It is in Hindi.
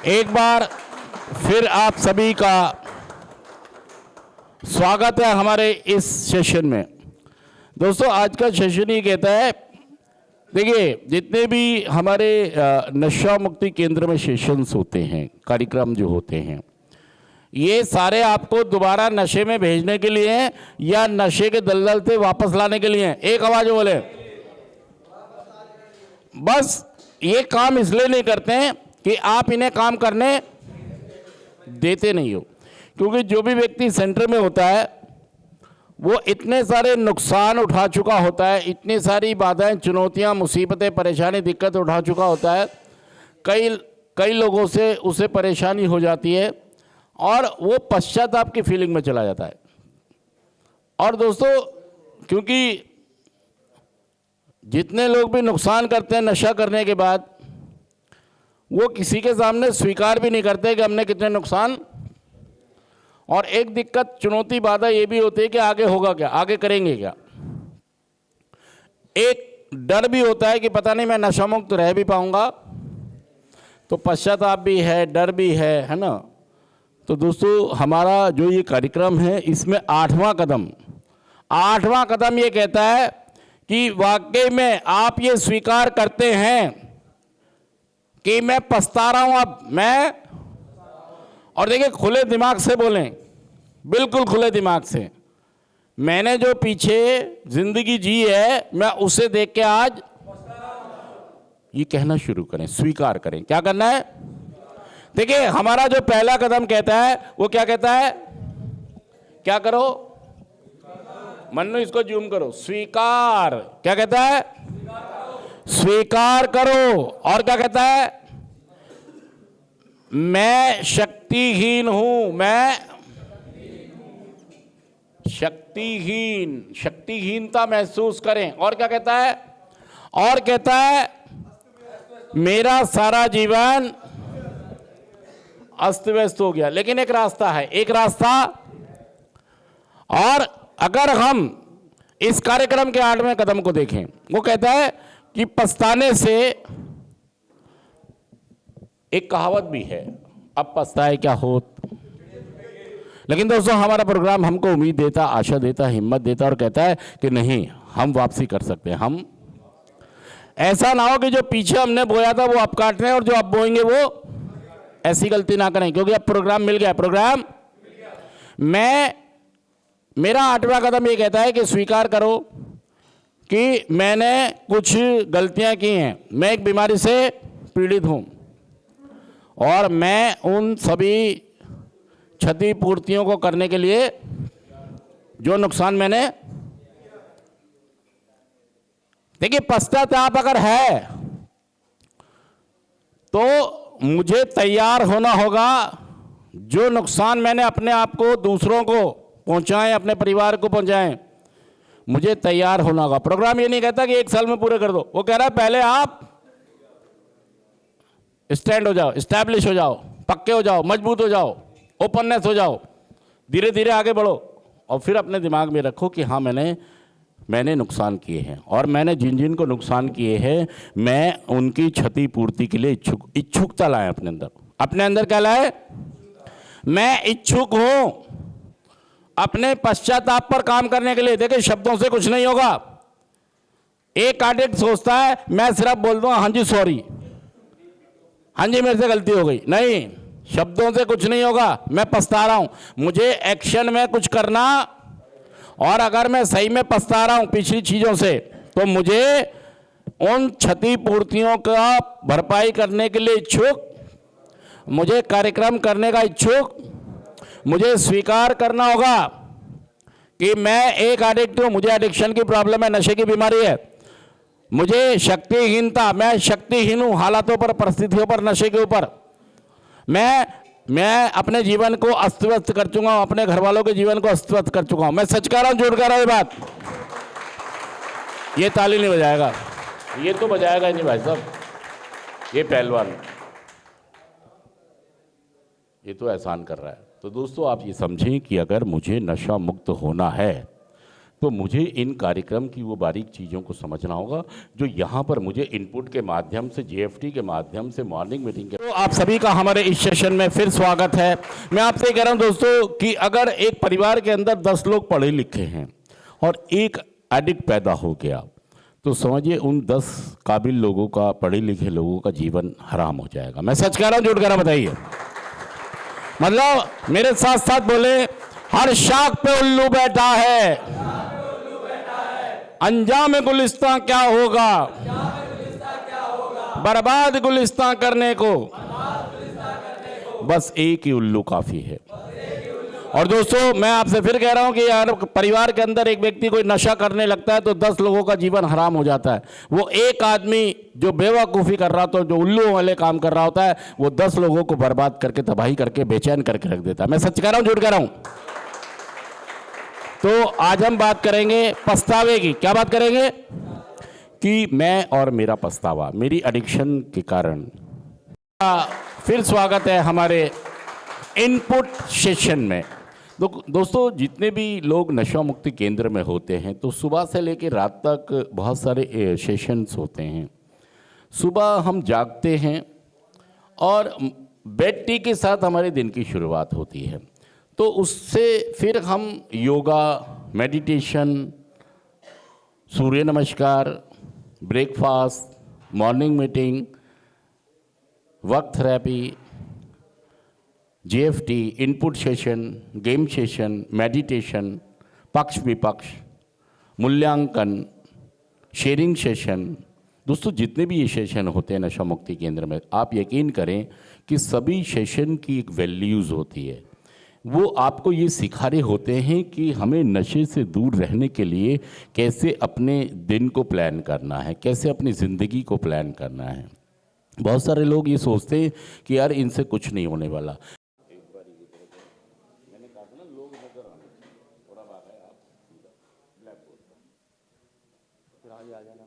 एक बार फिर आप सभी का स्वागत है हमारे इस सेशन में। दोस्तों, आज का सेशन ही कहता है, देखिए जितने भी हमारे नशा मुक्ति केंद्र में सेशंस होते हैं, कार्यक्रम जो होते हैं, ये सारे आपको दोबारा नशे में भेजने के लिए हैं या नशे के दलदल से वापस लाने के लिए हैं? एक आवाज बोले। बस ये काम इसलिए नहीं करते हैं कि आप इन्हें काम करने देते नहीं हो, क्योंकि जो भी व्यक्ति सेंटर में होता है वो इतने सारे नुकसान उठा चुका होता है, इतनी सारी बाधाएं, चुनौतियां, मुसीबतें, परेशानी, दिक्कत उठा चुका होता है। कई लोगों से उसे परेशानी हो जाती है और वो पश्चाताप की फीलिंग में चला जाता है। और दोस्तों, क्योंकि जितने लोग भी नुकसान करते हैं नशा करने के बाद, वो किसी के सामने स्वीकार भी नहीं करते कि हमने कितने नुकसान। और एक दिक्कत, चुनौती, बाधा ये भी होती है कि आगे होगा क्या, आगे करेंगे क्या। एक डर भी होता है कि पता नहीं मैं नशा मुक्त रह भी पाऊंगा, तो पश्चाताप भी है, डर भी है ना। तो दोस्तों, हमारा जो ये कार्यक्रम है, इसमें आठवां कदम ये कहता है कि वाकई में आप ये स्वीकार करते हैं कि मैं पछता रहा हूं अब मैं। और देखिए, खुले दिमाग से बोलें, बिल्कुल खुले दिमाग से। मैंने जो पीछे जिंदगी जी है, मैं उसे देख के आज ये कहना शुरू करें, स्वीकार करें। क्या करना है? देखिए, हमारा जो पहला कदम कहता है वो क्या कहता है? क्या करो मन्नू, इसको जूम करो। स्वीकार। क्या कहता है? स्वीकार करो। और क्या कहता है? मैं शक्तिहीन हूं, मैं शक्तिहीनता महसूस करें। और क्या कहता है? और कहता है मेरा सारा जीवन अस्त व्यस्त हो गया। लेकिन एक रास्ता है, एक रास्ता। और अगर हम इस कार्यक्रम के 8वें कदम को देखें, वो कहता है कि पछताने से, एक कहावत भी है, अब पछताए क्या होत। लेकिन दोस्तों, हमारा प्रोग्राम हमको उम्मीद देता, आशा देता, हिम्मत देता और कहता है कि नहीं, हम वापसी कर सकते हैं। हम ऐसा ना हो कि जो पीछे हमने बोया था वो अब काट रहे हैं और जो अब बोएंगे वो ऐसी गलती ना करें, क्योंकि अब प्रोग्राम मिल गया। मेरा 8वां कदम ये कहता है कि स्वीकार करो कि मैंने कुछ गलतियां की हैं। मैं एक बीमारी से पीड़ित हूं और मैं उन सभी क्षतिपूर्तियों को करने के लिए जो नुकसान मैंने, देखिए, पश्चाताप अगर है तो मुझे तैयार होना होगा। जो नुकसान मैंने अपने आप को, दूसरों को पहुंचाएं, अपने परिवार को पहुंचाएं, मुझे तैयार होना होगा। प्रोग्राम ये नहीं कहता कि 1 साल में पूरे कर दो, वो कह रहा है पहले आप स्टैंड हो जाओ, एस्टैब्लिश हो जाओ, पक्के हो जाओ, मजबूत हो जाओ, ओपननेस हो जाओ, धीरे धीरे आगे बढ़ो। और फिर अपने दिमाग में रखो कि हाँ, मैंने नुकसान किए हैं और मैंने जिन को नुकसान किए हैं, मैं उनकी क्षतिपूर्ति के लिए इच्छुकता लाए अपने अंदर क्या लाए? मैं इच्छुक हूं अपने पश्चाताप पर काम करने के लिए। देखिए, शब्दों से कुछ नहीं होगा। एक एडिक्ट सोचता है मैं सिर्फ बोल दूं हाँ जी सॉरी, हाँ जी मेरे से गलती हो गई। नहीं, शब्दों से कुछ नहीं होगा। मैं पछता रहा हूं, मुझे एक्शन में कुछ करना। और अगर मैं सही में पछता रहा हूं पिछली चीजों से, तो मुझे उन क्षतिपूर्तियों का भरपाई करने के लिए इच्छुक, मुझे कार्यक्रम करने का इच्छुक, मुझे स्वीकार करना होगा कि मैं एक एडिक्ट हूं, मुझे एडिक्शन की प्रॉब्लम है, नशे की बीमारी है, मुझे शक्तिहीनता, मैं शक्तिहीन हूं हालातों पर, परिस्थितियों पर, नशे के ऊपर। मैं अपने जीवन को अस्त व्यस्त कर चुका हूं, अपने घर वालों के जीवन को अस्त व्यस्त कर चुका हूं। मैं सच कह रहा हूं, झूठ कह रहा हूं? ये बात, ये ताली नहीं बजाएगा, ये तो बजाएगा ही नहीं भाई साहब, ये पहलवान, ये तो एहसान कर रहा है। तो दोस्तों, आप ये समझें कि अगर मुझे नशा मुक्त होना है तो मुझे इन कार्यक्रम की वो बारीक चीज़ों को समझना होगा जो यहाँ पर मुझे इनपुट के माध्यम से, जेएफटी के माध्यम से, मॉर्निंग मीटिंग के। तो आप सभी का हमारे इस सेशन में फिर स्वागत है। मैं आपसे कह रहा हूँ दोस्तों कि अगर एक परिवार के अंदर 10 लोग पढ़े लिखे हैं और एक एडिक्ट पैदा हो गया, तो समझिए उन 10 काबिल लोगों का, पढ़े लिखे लोगों का जीवन हराम हो जाएगा। मैं सच कह रहा हूँ, झूठ कह रहा हूँ, बताइए। मतलब मेरे साथ साथ बोले, हर शाख पे उल्लू बैठा है, अंजाम गुलिस्तां क्या होगा, बर्बाद गुलिस्तां करने को बस एक ही उल्लू काफी है। और दोस्तों मैं आपसे फिर कह रहा हूं कि यार परिवार के अंदर एक व्यक्ति कोई नशा करने लगता है तो 10 लोगों का जीवन हराम हो जाता है। वो एक आदमी जो बेवकूफ़ी कर रहा था, जो उल्लू वाले काम कर रहा होता है, वो 10 लोगों को बर्बाद करके, तबाही करके, बेचैन करके रख देता है। मैं सच कह रहा हूं, झूठ कह रहा हूं? तो आज हम बात करेंगे पछतावे की। क्या बात करेंगे? कि मैं और मेरा पछतावा, मेरी एडिक्शन के कारण। फिर स्वागत है हमारे इनपुट सेशन में। दोस्तों जितने भी लोग नशा मुक्ति केंद्र में होते हैं तो सुबह से लेकर रात तक बहुत सारे सेशंस होते हैं। सुबह हम जागते हैं और बेड टी के साथ हमारे दिन की शुरुआत होती है। तो उससे फिर हम yoga, meditation, surya namaskar, breakfast, morning meeting, work therapy, JFT, input session, game session, meditation, पक्ष विपक्ष, मूल्यांकन, शेयरिंग सेशन। दोस्तों जितने भी ये सेशन होते हैं नशा मुक्ति केंद्र में, आप यकीन करें कि सभी सेशन की एक वैल्यूज़ होती है। वो आपको ये सिखा रहे होते हैं कि हमें नशे से दूर रहने के लिए कैसे अपने दिन को प्लान करना है, कैसे अपनी ज़िंदगी को प्लान करना है। बहुत सारे लोग ये सोचते हैं कि यार इनसे कुछ नहीं होने वाला। मैंने कहा था ना, लोग नजर आने थोड़ा बात है, आप ब्लैक बोर्ड पर फिर आगे आ जाना।